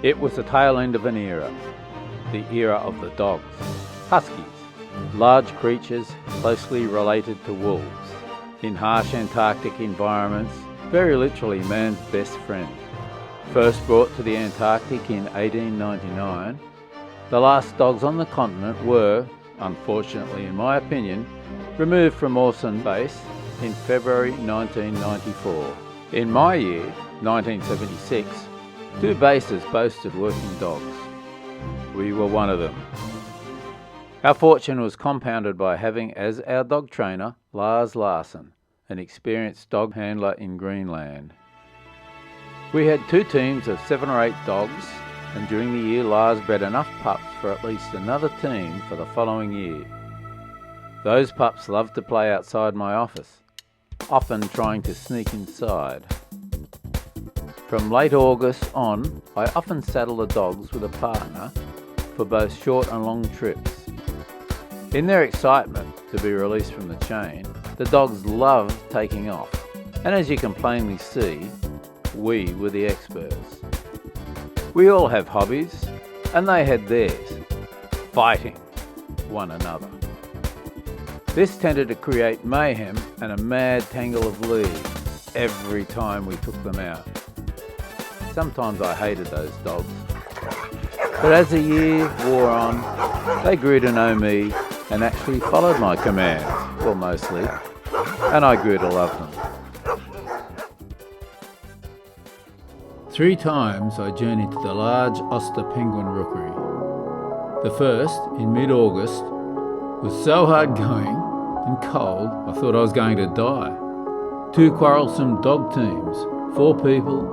It was the tail end of an era, the era of the dogs. Huskies, large creatures closely related to wolves. In harsh Antarctic environments, very literally man's best friend. First brought to the Antarctic in 1899, the last dogs on the continent were, unfortunately in my opinion, removed from Mawson Base in February 1994. In my year, 1976, 2 bases boasted working dogs. We were one of them. Our fortune was compounded by having as our dog trainer Lars Larsen, an experienced dog handler in Greenland. We had 2 teams of 7 or 8 dogs, and during the year Lars bred enough pups for at least another team for the following year. Those pups loved to play outside my office, often trying to sneak inside. From late August on, I often saddle the dogs with a partner for both short and long trips. In their excitement to be released from the chain, the dogs loved taking off, and as you can plainly see, we were the experts. We all have hobbies, and they had theirs, fighting one another. This tended to create mayhem and a mad tangle of leads every time we took them out. Sometimes I hated those dogs, but as the year wore on, they grew to know me and actually followed my commands, well mostly, and I grew to love them. 3 times I journeyed to the large Auster Penguin Rookery. The first, in mid-August, was so hard going and cold I thought I was going to die. 2 quarrelsome dog teams, 4 people,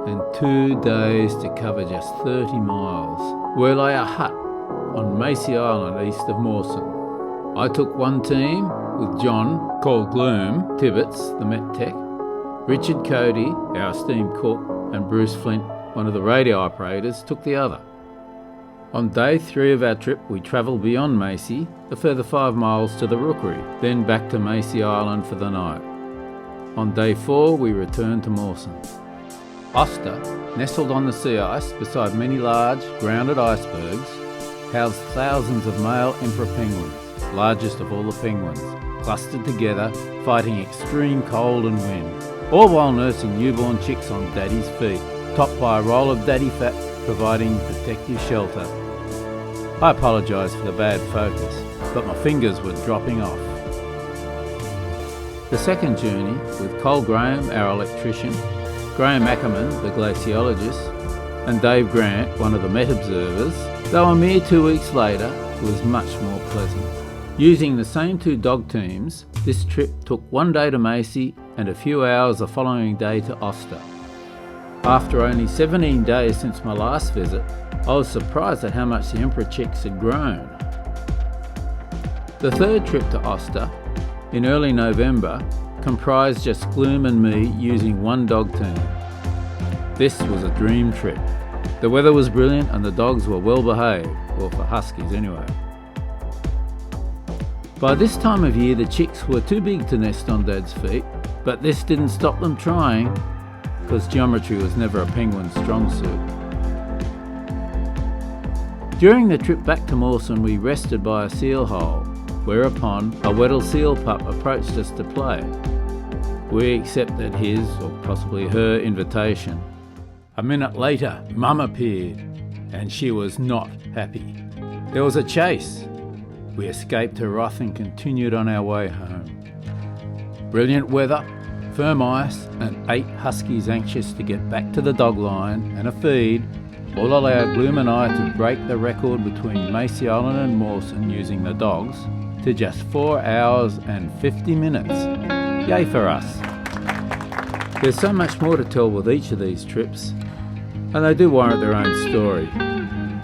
and 2 days to cover just 30 miles, where lay a hut on Macy Island east of Mawson. I took 1 team with John, called Gloom, Tibbets, the Met Tech, Richard Cody, our esteemed cook, and Bruce Flint, one of the radio operators, took the other. On day 3 of our trip, we travelled beyond Macy, a further 5 miles to the Rookery, then back to Macy Island for the night. On day 4, we returned to Mawson. Auster, nestled on the sea ice beside many large, grounded icebergs, housed thousands of male emperor penguins, largest of all the penguins, clustered together, fighting extreme cold and wind, all while nursing newborn chicks on daddy's feet, topped by a roll of daddy fat providing protective shelter. I apologise for the bad focus, but my fingers were dropping off. The second journey, with Cole Graham, our electrician, Graham Ackerman, the glaciologist, and Dave Grant, one of the Met observers, though a mere 2 weeks later, was much more pleasant. Using the same 2 dog teams, this trip took 1 day to Macy and a few hours the following day to Auster. After only 17 days since my last visit, I was surprised at how much the emperor chicks had grown. The third trip to Auster, in early November, comprised just Gloom and me using 1 dog team. This was a dream trip. The weather was brilliant and the dogs were well behaved, or for Huskies anyway. By this time of year the chicks were too big to nest on Dad's feet, but this didn't stop them trying, because geometry was never a penguin's strong suit. During the trip back to Mawson we rested by a seal hole, whereupon a Weddell seal pup approached us to play. We accepted his, or possibly her, invitation. A minute later, Mum appeared, and she was not happy. There was a chase. We escaped her wrath and continued on our way home. Brilliant weather, firm ice, and 8 Huskies anxious to get back to the dog line and a feed all allowed Gloom and I to break the record between Macy Island and Mawson using the dogs to just 4 hours and 50 minutes. Yay for us. There's so much more to tell with each of these trips, and they do warrant their own story.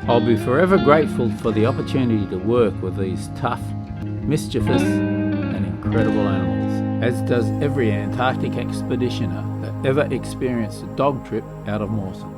I'll be forever grateful for the opportunity to work with these tough, mischievous and incredible animals, as does every Antarctic expeditioner that ever experienced a dog trip out of Mawson.